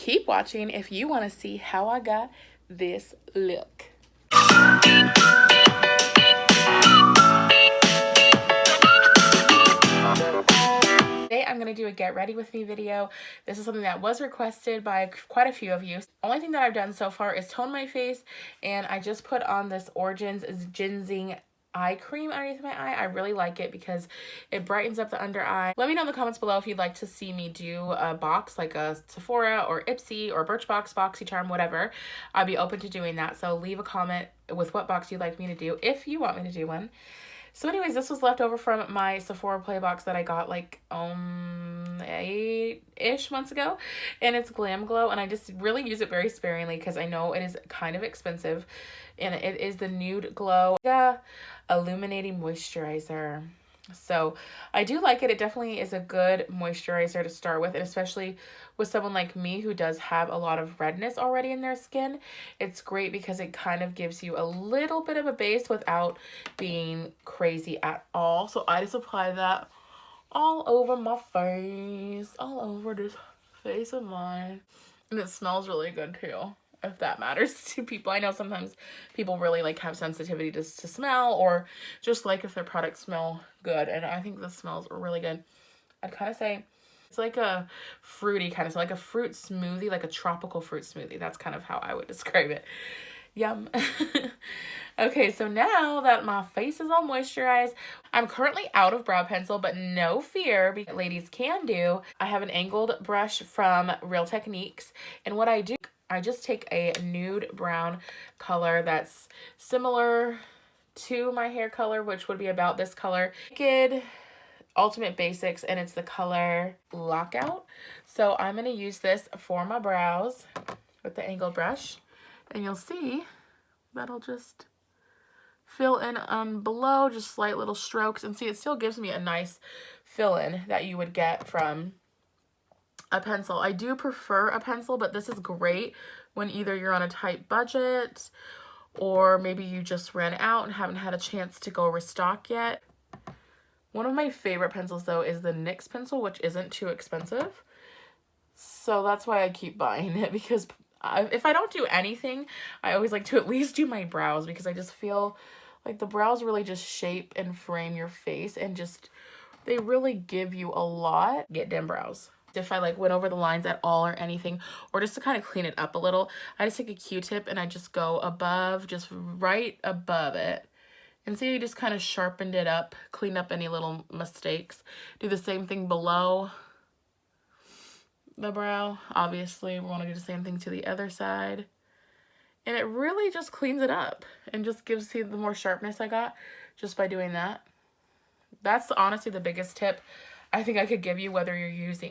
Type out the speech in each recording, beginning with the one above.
keep watching if you want to see how I got this look. Today I'm going to do a get ready with me video. This is something that was requested by quite a few of you. Only thing that I've done so far is tone my face, and I just put on this Origins Ginseng eye cream underneath my eye. I really like it because it brightens up the under eye. Let me know in the comments below if you'd like to see me do a box like a Sephora or Ipsy or Birchbox, BoxyCharm, whatever. I'd be open to doing that. So leave a comment with what box you'd like me to do if you want me to do one. So anyways, this was left over from my Sephora Play box that I got like 8-ish months ago, and it's Glam Glow, and I just really use it very sparingly because I know it is kind of expensive, and it is the Nude Glow Illuminating Moisturizer. So I do like it. It definitely is a good moisturizer to start with, and especially with someone like me who does have a lot of redness already in their skin. It's great because it kind of gives you a little bit of a base without being crazy at all. So I just apply that all over my face, all over this face of mine. And it smells really good too, if that matters to people. I know sometimes people really like have sensitivity to smell, or just like if their products smell good, and I think this smells really good. I'd kind of say it's like a fruity kind of, so like a fruit smoothie, like a tropical fruit smoothie. That's kind of how I would describe it. Yum. Okay, so now that my face is all moisturized, I'm currently out of brow pencil, but no fear, because ladies can do. I have an angled brush from Real Techniques, and what I do, I just take a nude brown color that's similar to my hair color, which would be about this color. Naked Ultimate Basics, and it's the color Lockout. So I'm going to use this for my brows with the angled brush, and you'll see that'll just fill in below, just slight little strokes, and see, it still gives me a nice fill-in that you would get from a pencil. I do prefer a pencil, but this is great when either you're on a tight budget or maybe you just ran out and haven't had a chance to go restock yet. One of my favorite pencils though is the NYX pencil, which isn't too expensive. So that's why I keep buying it, because if I don't do anything, I always like to at least do my brows, because I just feel like the brows really just shape and frame your face, and just, they really give you a lot. Get dim brows. If I like went over the lines at all or anything, or just to kind of clean it up a little, I just take a Q-tip and I just go above, just right above it. And see, you just kind of sharpened it up, clean up any little mistakes. Do the same thing below the brow. Obviously, we want to do the same thing to the other side. And it really just cleans it up and just gives you the more sharpness I got just by doing that. That's honestly the biggest tip I think I could give you, whether you use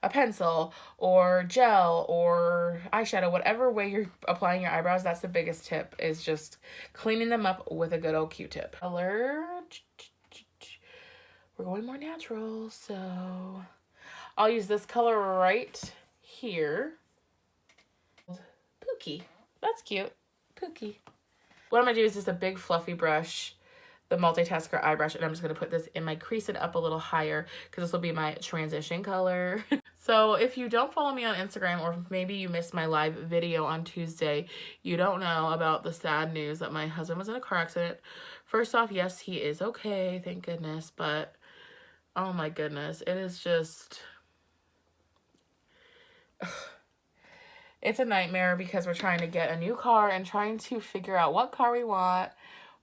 a pencil or gel or eyeshadow, whatever way you're applying your eyebrows. That's the biggest tip, is just cleaning them up with a good old Q-tip. Color, we're going more natural, so I'll use this color right here. Pookie, that's cute. Pookie. What I'm gonna do is just a big fluffy brush, the multitasker eye brush, and I'm just going to put this in my crease and up a little higher, because this will be my transition color. So if you don't follow me on Instagram, or maybe you missed my live video on Tuesday, you don't know about the sad news that my husband was in a car accident. First off, yes, he is okay, thank goodness, but oh my goodness, it is just, it's a nightmare, because we're trying to get a new car and trying to figure out what car we want,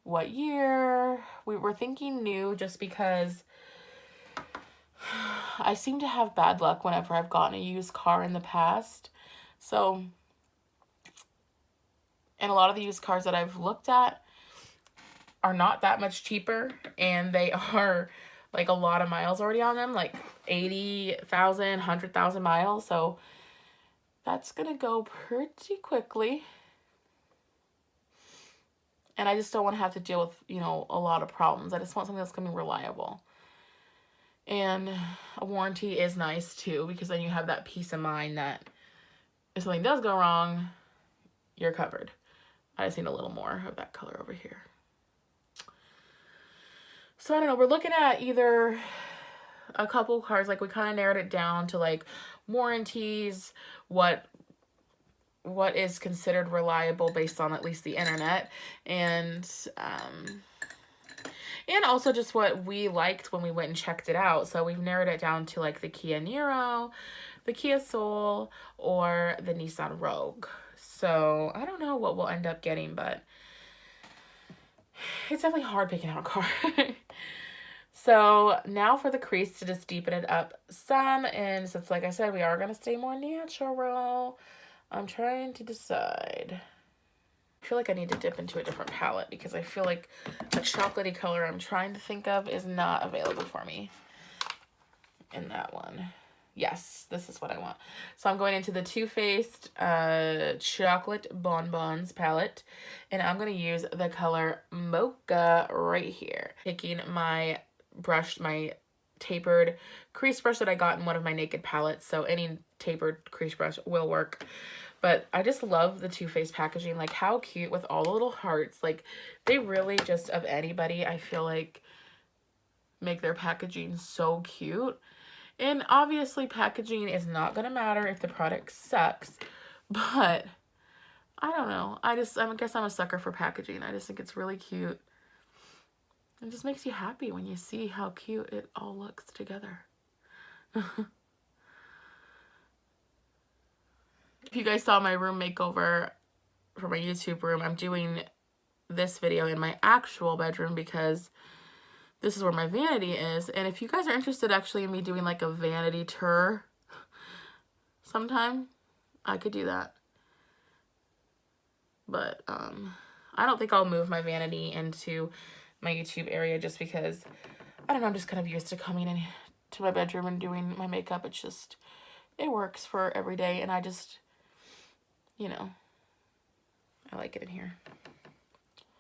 what year. We were thinking new, just because I seem to have bad luck whenever I've gotten a used car in the past. So, and a lot of the used cars that I've looked at are not that much cheaper, and they are like a lot of miles already on them, like 80,000, 100,000 miles. So that's gonna go pretty quickly. And I just don't want to have to deal with, you know, a lot of problems. I just want something that's going to be reliable. And a warranty is nice too, because then you have that peace of mind that if something does go wrong, you're covered. I just need a little more of that color over here. So I don't know, we're looking at either a couple cars, like we kind of narrowed it down to like warranties, what is considered reliable based on at least the internet, and also just what we liked when we went and checked it out. So we've narrowed it down to like the Kia Niro, the Kia Soul, or the Nissan Rogue. So I don't know what we'll end up getting, but it's definitely hard picking out a car. So now for the crease to just deepen it up some. And since, like I said, we are going to stay more natural, I'm trying to decide. I feel like I need to dip into a different palette because I feel like a chocolatey color I'm trying to think of is not available for me in that one. Yes, this is what I want. So I'm going into the Too Faced Chocolate Bonbons palette, and I'm going to use the color Mocha right here. Taking my brush, my tapered crease brush that I got in one of my Naked palettes, so any tapered crease brush will work. But I just love the Too Faced packaging. Like, how cute with all the little hearts. Like, they really just, of anybody, I feel like, make their packaging so cute. And obviously, packaging is not going to matter if the product sucks. But, I don't know. I guess I'm a sucker for packaging. I just think it's really cute. It just makes you happy when you see how cute it all looks together. If you guys saw my room makeover for my YouTube room, I'm doing this video in my actual bedroom because this is where my vanity is. And if you guys are interested actually in me doing like a vanity tour sometime, I could do that. But I don't think I'll move my vanity into my YouTube area just because, I don't know, I'm just kind of used to coming in to my bedroom and doing my makeup. It's just, it works for every day, and I just, you know, I like it in here.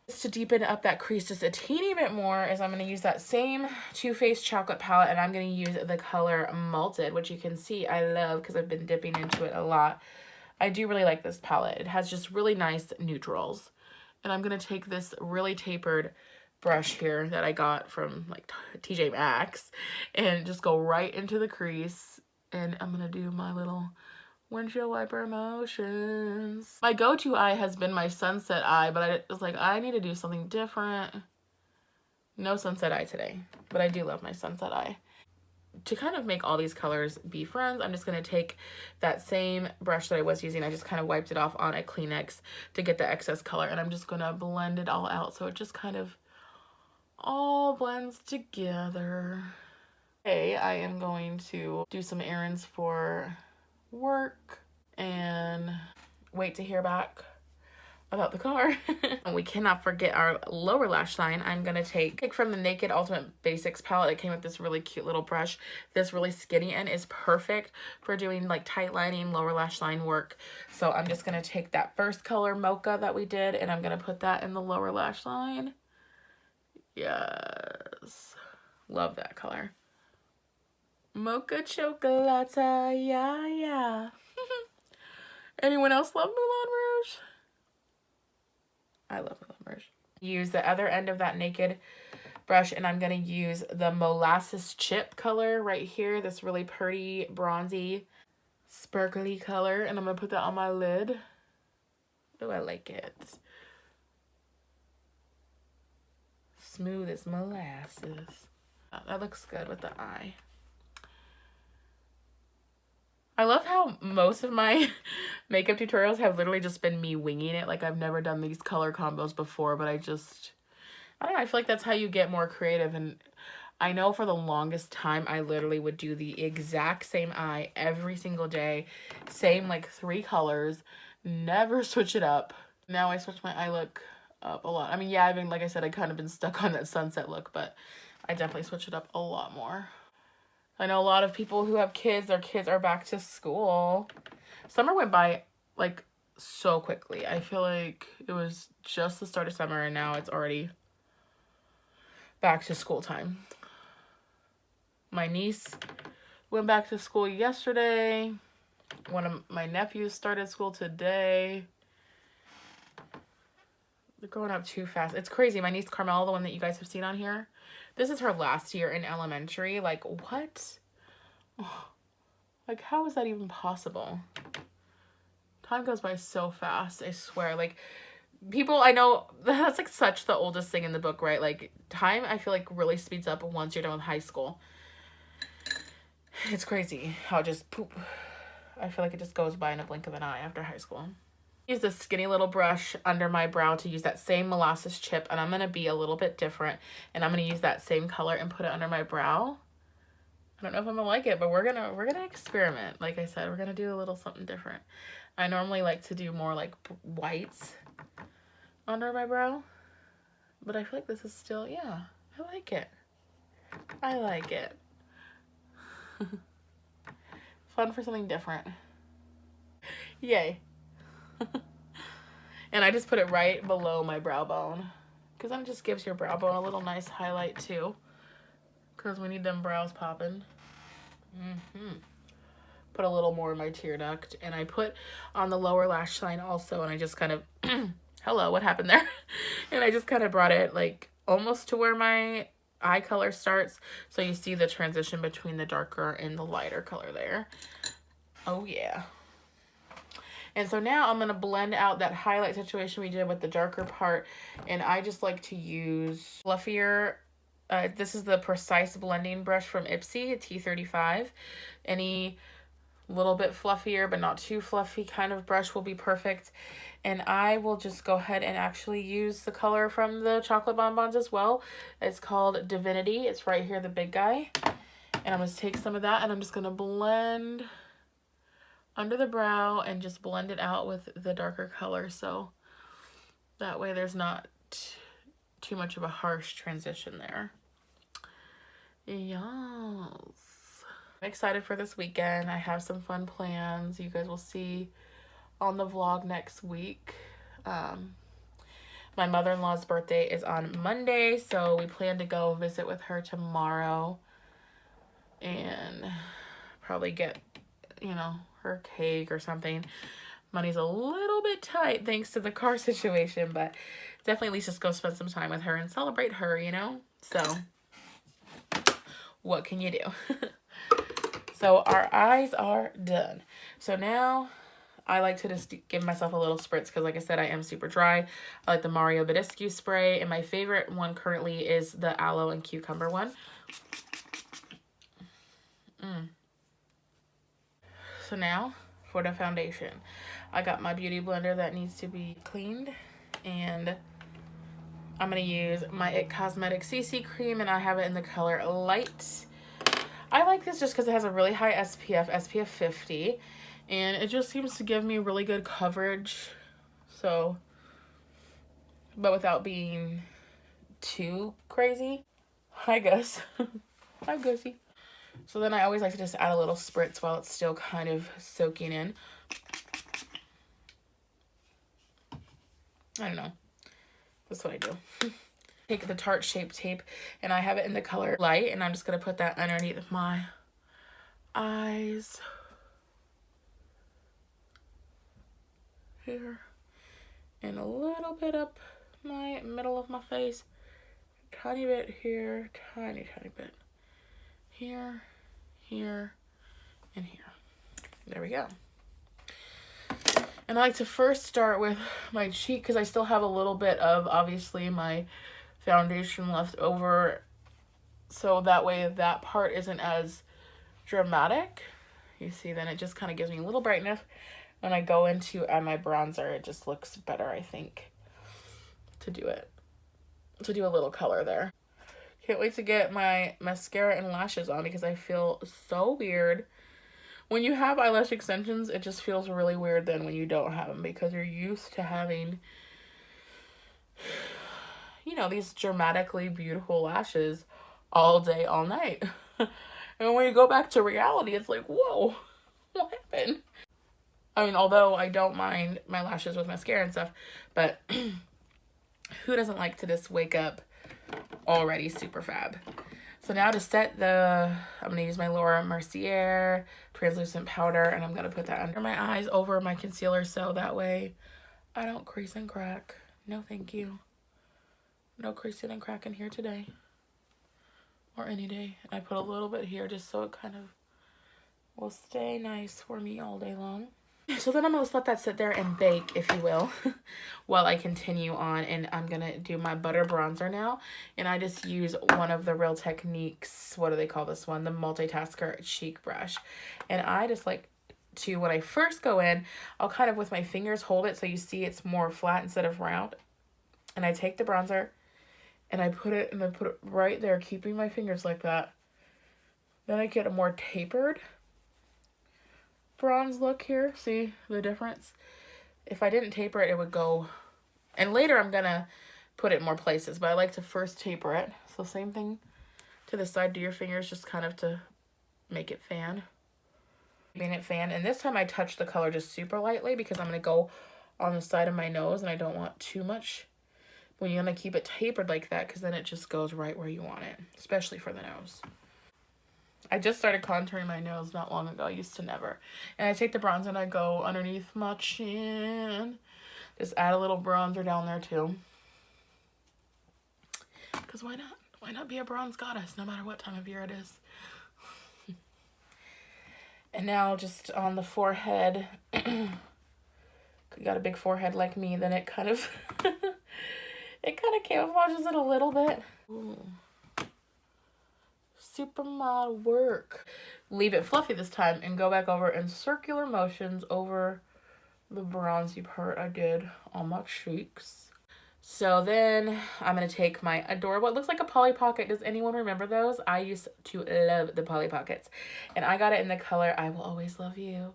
Just to deepen up that crease just a teeny bit more is I'm going to use that same Too Faced chocolate palette, and I'm going to use the color Malted, which you can see I love because I've been dipping into it a lot. I do really like this palette. It has just really nice neutrals. And I'm going to take this really tapered brush here that I got from like TJ Maxx and just go right into the crease. And I'm going to do my little windshield wiper motions. My go-to eye has been my sunset eye, but I was like, I need to do something different. No sunset eye today, but I do love my sunset eye. To kind of make all these colors be friends, I'm just going to take that same brush that I was using. I just kind of wiped it off on a Kleenex to get the excess color, and I'm just going to blend it all out so it just kind of all blends together. Okay, I am going to do some errands for work and wait to hear back about the car. And we cannot forget our lower lash line. I'm gonna take from the Naked Ultimate Basics palette. It came with this really cute little brush. This really skinny end is perfect for doing like tight lining, lower lash line work. So I'm just gonna take that first color Mocha that we did, and I'm gonna put that in the lower lash line. Yes, love that color. Mocha Chocolate, yeah, yeah. Anyone else love Moulin Rouge? I love Moulin Rouge. Use the other end of that Naked brush, and I'm going to use the Molasses Chip color right here. This really pretty, bronzy, sparkly color. And I'm going to put that on my lid. Oh, I like it. Smooth as molasses. Oh, that looks good with the eye. I love how most of my makeup tutorials have literally just been me winging it. Like, I've never done these color combos before, but I don't know, I feel like that's how you get more creative. And I know for the longest time, I literally would do the exact same eye every single day. Same, like, 3 colors. Never switch it up. Now I switch my eye look up a lot. I mean, yeah, like I said, I kind of been stuck on that sunset look, but I definitely switch it up a lot more. I know a lot of people who have kids, their kids are back to school. Summer went by, like, so quickly. I feel like it was just the start of summer, and now it's already back to school time. My niece went back to school yesterday. One of my nephews started school today. They're growing up too fast. It's crazy. My niece Carmel, the one that you guys have seen on here, this is her last year in elementary. Like, what? Oh, Like, how is that even possible? Time goes by so fast, I swear. Like, people, I know that's like such the oldest thing in the book, right? Like, time, I feel like, really speeds up once you're done with high school. It's crazy how it just poop. I feel like it just goes by in a blink of an eye after high school. Use this skinny little brush under my brow to use that same molasses chip, and I'm going to be a little bit different, and I'm going to use that same color and put it under my brow. I don't know if I'm gonna like it, but we're gonna experiment. Like I said, we're gonna do a little something different. I normally like to do more like whites under my brow, but I feel like this is still, yeah, I like it. I like it. Fun for something different. Yay. And I just put it right below my brow bone, because then it just gives your brow bone a little nice highlight too, because we need them brows popping. Put a little more in my tear duct, and I put on the lower lash line also, and I just kind of hello, what happened there? And I just kind of brought it like almost to where my eye color starts, so you see the transition between the darker and the lighter color there. Oh yeah. And so now I'm going to blend out that highlight situation we did with the darker part, and I just like to use fluffier. This is the Precise Blending Brush from Ipsy, T35. Any little bit fluffier but not too fluffy kind of brush will be perfect. And I will just go ahead and actually use the color from the chocolate bonbons as well. It's called Divinity. It's right here, the big guy. And I'm going to take some of that and I'm just going to blend under the brow and just blend it out with the darker color, so that way there's not too much of a harsh transition there. Yes. I'm excited for this weekend. I have some fun plans. You guys will see on the vlog next week. My mother-in-law's birthday is on Monday, so we plan to go visit with her tomorrow and probably get, you know, her cake or something. Money's a little bit tight thanks to the car situation, but definitely at least just go spend some time with her and celebrate her, you know? So what can you do? So our eyes are done. So now I like to just give myself a little spritz because, like I said, I am super dry. I like the Mario Badescu spray, and my favorite one currently is the aloe and cucumber one. So now for the foundation. I got my beauty blender that needs to be cleaned, and I'm going to use my IT Cosmetics CC cream, and I have it in the color Light. I like this just because it has a really high SPF 50, and it just seems to give me really good coverage, so, but without being too crazy. Hi, Gus. Hi, Gussie. So then I always like to just add a little spritz while it's still kind of soaking in. I don't know. That's what I do. Take the Tarte Shape Tape, and I have it in the color Light, and I'm just going to put that underneath my eyes. Here. And a little bit up my middle of my face. Tiny bit here. Tiny bit. Here. Here. And here. There we go. And I like to first start with my cheek because I still have a little bit of, obviously, my foundation left over. So that way that part isn't as dramatic. You see, then it just kind of gives me a little brightness. When I go into my bronzer, it just looks better, I think, to do it. To do a little color there. Can't wait to get my mascara and lashes on because I feel so weird. When you have eyelash extensions, it just feels really weird then when you don't have them because you're used to having, you know, these dramatically beautiful lashes all day, all night. And when you go back to reality, it's like, whoa, what happened? I mean, although I don't mind my lashes with mascara and stuff, but who doesn't like to just wake up already super fab? So now to set I'm going to use my Laura Mercier translucent powder, and I'm going to put that under my eyes over my concealer so that way I don't crease and crack. No, thank you. No creasing and cracking here today or any day. I put a little bit here just so it kind of will stay nice for me all day long. So then I'm going to let that sit there and bake, if you will, while I continue on. And I'm going to do my butter bronzer now. And I just use one of the Real Techniques, what do they call this one? The Multitasker Cheek Brush. And I just like to, when I first go in, I'll kind of with my fingers hold it so you see it's more flat instead of round. And I take the bronzer and I put it right there, keeping my fingers like that. Then I get a more tapered bronze look here. See the difference? If I didn't taper it, it would go, and later I'm gonna put it in more places, but I like to first taper it. So same thing to the side, do your fingers just kind of to make it fan. Making it fan, and this time I touch the color just super lightly because I'm gonna go on the side of my nose and I don't want too much. When you're gonna keep it tapered like that, because then it just goes right where you want it, especially for the nose. I just started contouring my nose not long ago. I used to never. And I take the bronzer and I go underneath my chin. Just add a little bronzer down there too. Because why not? Why not be a bronze goddess no matter what time of year it is? And now just on the forehead. You got a big forehead like me, then it kind of it kind of camouflages it a little bit. Ooh. Supermodel work. Leave it fluffy this time and go back over in circular motions over the bronzy part I did on my cheeks. So then I'm going to take my adorable, it looks like a Polly Pocket. Does anyone remember those? I used to love the Polly Pockets. And I got it in the color I Will Always Love You.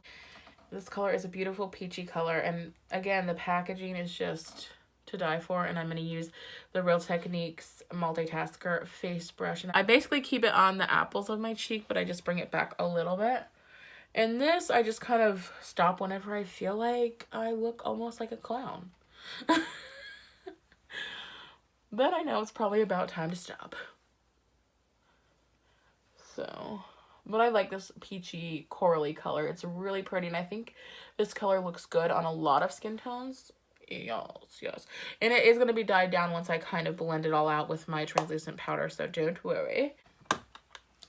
This color is a beautiful peachy color. And again, the packaging is just to die for. And I'm going to use the Real Techniques Multitasker face brush. And I basically keep it on the apples of my cheek, but I just bring it back a little bit. And this, I just kind of stop whenever I feel like I look almost like a clown. Then I know it's probably about time to stop. So, but I like this peachy corally color. It's really pretty, and I think this color looks good on a lot of skin tones. Yes. And it is going to be dyed down once I kind of blend it all out with my translucent powder, so don't worry.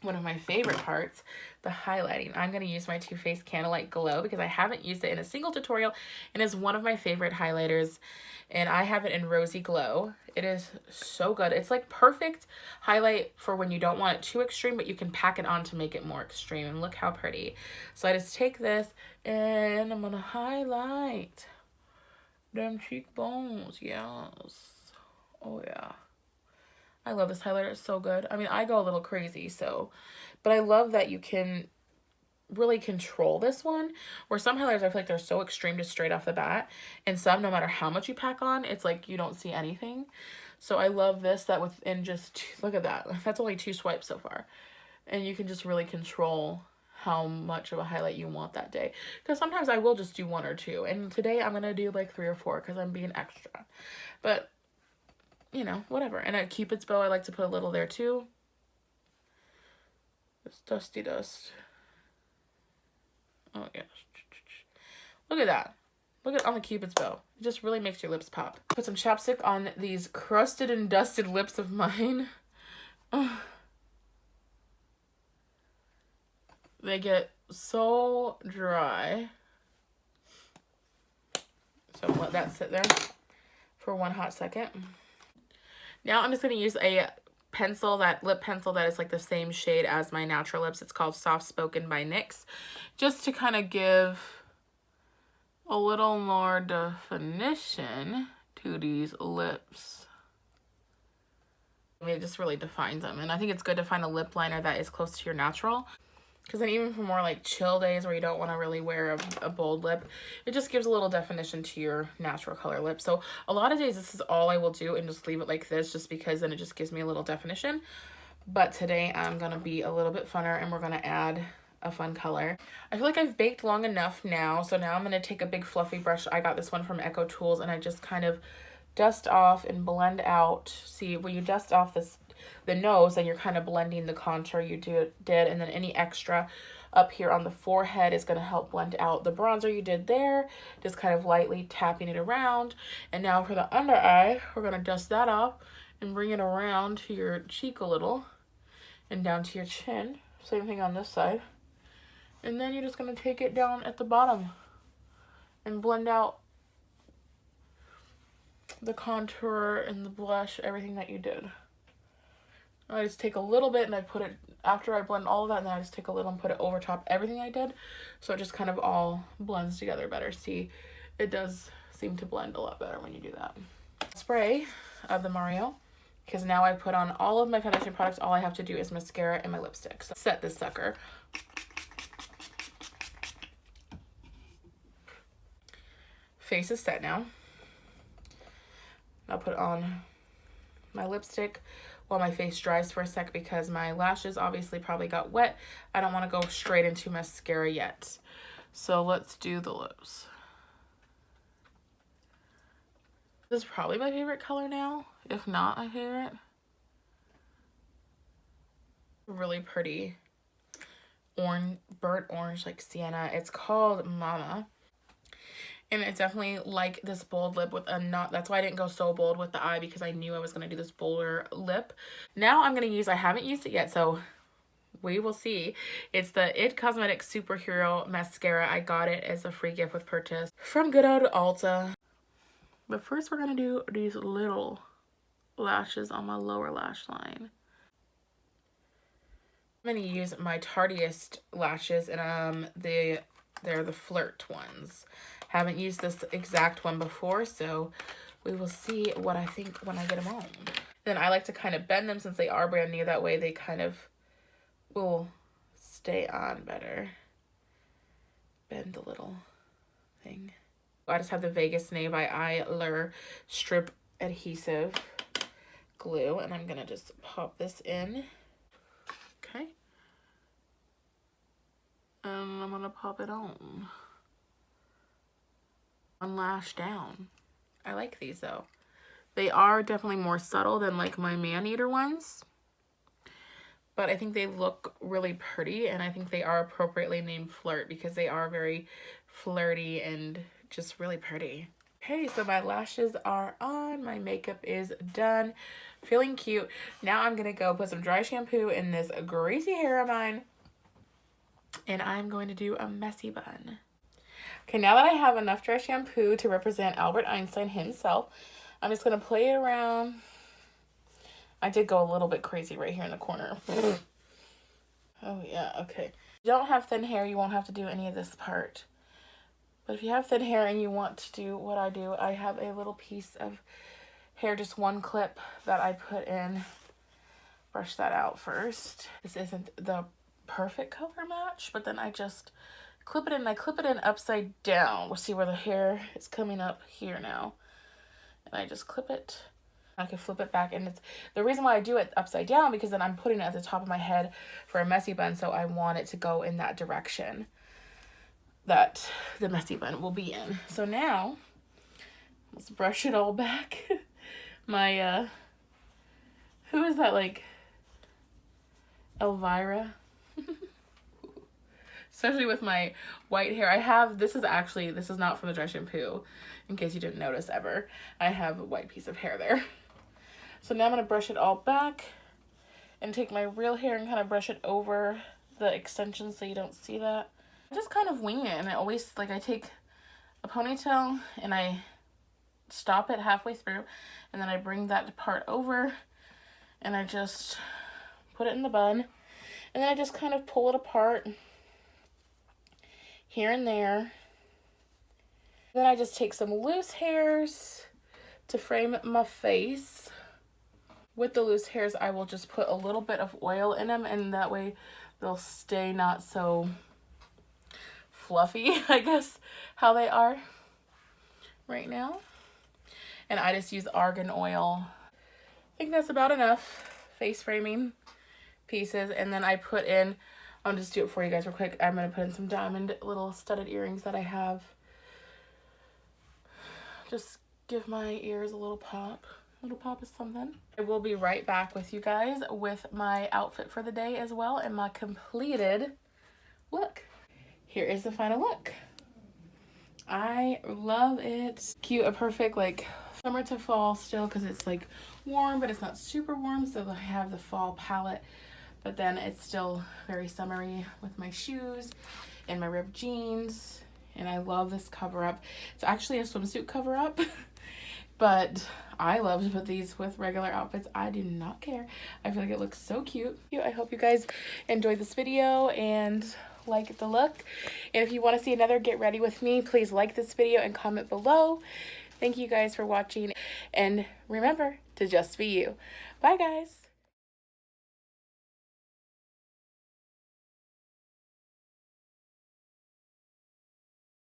One of my favorite parts, the highlighting. I'm going to use my Too Faced Candlelight Glow because I haven't used it in a single tutorial, and is one of my favorite highlighters, and I have it in Rosy Glow. It is so good. It's like perfect highlight for when you don't want it too extreme, but you can pack it on to make it more extreme, and look how pretty. So I just take this and I'm going to highlight them cheekbones. Yes. Oh yeah. I love this highlighter. It's so good. I mean, I go a little crazy, so, but I love that you can really control this one, where some highlighters I feel like they're so extreme just straight off the bat, and some, no matter how much you pack on, it's like you don't see anything. So I love this, that within just, look at that. That's only 2 swipes so far. And you can just really control how much of a highlight you want that day. Because sometimes I will just do 1 or 2. And today I'm going to do like 3 or 4 because I'm being extra. But you know, whatever. And at Cupid's bow, I like to put a little there too. It's dusty dust. Oh, yes. Look at that. Look at on the Cupid's bow. It just really makes your lips pop. Put some chapstick on these crusted and dusted lips of mine. They get so dry. So let that sit there for 1 hot second. Now I'm just going to use a pencil, that lip pencil that is like the same shade as my natural lips. It's called Soft Spoken by NYX. Just to kind of give a little more definition to these lips. I mean, it just really defines them. And I think it's good to find a lip liner that is close to your natural. Because then even for more like chill days where you don't want to really wear a bold lip, it just gives a little definition to your natural color lip. So a lot of days this is all I will do and just leave it like this, just because then it just gives me a little definition. But today I'm going to be a little bit funner and we're going to add a fun color. I feel like I've baked long enough now. So now I'm going to take a big fluffy brush. I got this one from Echo Tools, and I just kind of dust off and blend out. See, when you dust off the nose, and you're kind of blending the contour you did, and then any extra up here on the forehead is going to help blend out the bronzer you did there, just kind of lightly tapping it around. And now for the under eye, we're going to dust that off and bring it around to your cheek a little and down to your chin. Same thing on this side. And then you're just going to take it down at the bottom and blend out the contour and the blush, everything that you did. I just take a little bit and I put it, after I blend all of that, and then I just take a little and put it over top everything I did. So it just kind of all blends together better. See, it does seem to blend a lot better when you do that. Spray of the Mario, because now I put on all of my foundation products. All I have to do is mascara and my lipstick. So set this sucker. Face is set now. I'll put on my lipstick while my face dries for a sec because my lashes obviously probably got wet. I don't want to go straight into mascara yet. So let's do the lips. This is probably my favorite color now. If not my favorite. Really pretty orange, burnt orange, like sienna. It's called Mama. And it's definitely like this bold lip with a not, that's why I didn't go so bold with the eye, because I knew I was going to do this bolder lip. Now I'm going to use, I haven't used it yet, so we will see. It's the It Cosmetics Superhero Mascara. I got it as a free gift with purchase from good old Ulta. But first we're going to do these little lashes on my lower lash line. I'm going to use my Tardiest lashes, and they're the Flirt ones. Haven't used this exact one before, so we will see what I think when I get them on. Then I like to kind of bend them since they are brand new. That way they kind of will stay on better. Bend the little thing. I just have the Vegas Nay by Eyelure Strip Adhesive Glue, and I'm going to just pop this in. Okay. And I'm going to pop it on. One lash down. I like these though. They are definitely more subtle than like my man-eater ones. But I think they look really pretty, and I think they are appropriately named Flirt because they are very flirty and just really pretty. Okay, so my lashes are on. My makeup is done. Feeling cute. Now I'm going to go put some dry shampoo in this greasy hair of mine. And I'm going to do a messy bun. Okay, now that I have enough dry shampoo to represent Albert Einstein himself, I'm just going to play it around. I did go a little bit crazy right here in the corner. Oh, yeah, okay. If you don't have thin hair, you won't have to do any of this part. But if you have thin hair and you want to do what I do, I have a little piece of hair, just one clip that I put in. Brush that out first. This isn't the perfect color match, but then I just clip it in. I clip it in upside down. We'll see where the hair is coming up here now. And I just clip it. I can flip it back, and it's the reason why I do it upside down, because then I'm putting it at the top of my head for a messy bun, so I want it to go in that direction that the messy bun will be in. So now let's brush it all back. My who is that, like Elvira? Especially with my white hair. I have, this is not from the dry shampoo, in case you didn't notice ever. I have a white piece of hair there. So now I'm going to brush it all back and take my real hair and kind of brush it over the extensions so you don't see that. I just kind of wing it, and I always, like, I take a ponytail and I stop it halfway through, and then I bring that part over and I just put it in the bun, and then I just kind of pull it apart here and there. Then I just take some loose hairs to frame my face. With the loose hairs, I will just put a little bit of oil in them, and that way they'll stay not so fluffy, I guess, how they are right now. And I just use argan oil. I think that's about enough face framing pieces. And then I put in, I'll just do it for you guys real quick. I'm going to put in some diamond little studded earrings that I have. Just give my ears a little pop. A little pop is something. I will be right back with you guys with my outfit for the day as well, and my completed look. Here is the final look. I love it. Cute, a perfect like summer to fall still, because it's like warm, but it's not super warm. So I have the fall palette, but then it's still very summery with my shoes in my ripped jeans. And I love this cover up. It's actually a swimsuit cover up, but I love to put these with regular outfits. I do not care. I feel like it looks so cute. I hope you guys enjoyed this video and like the look. And if you want to see another get ready with me, please like this video and comment below. Thank you guys for watching, and remember to just be you. Bye guys.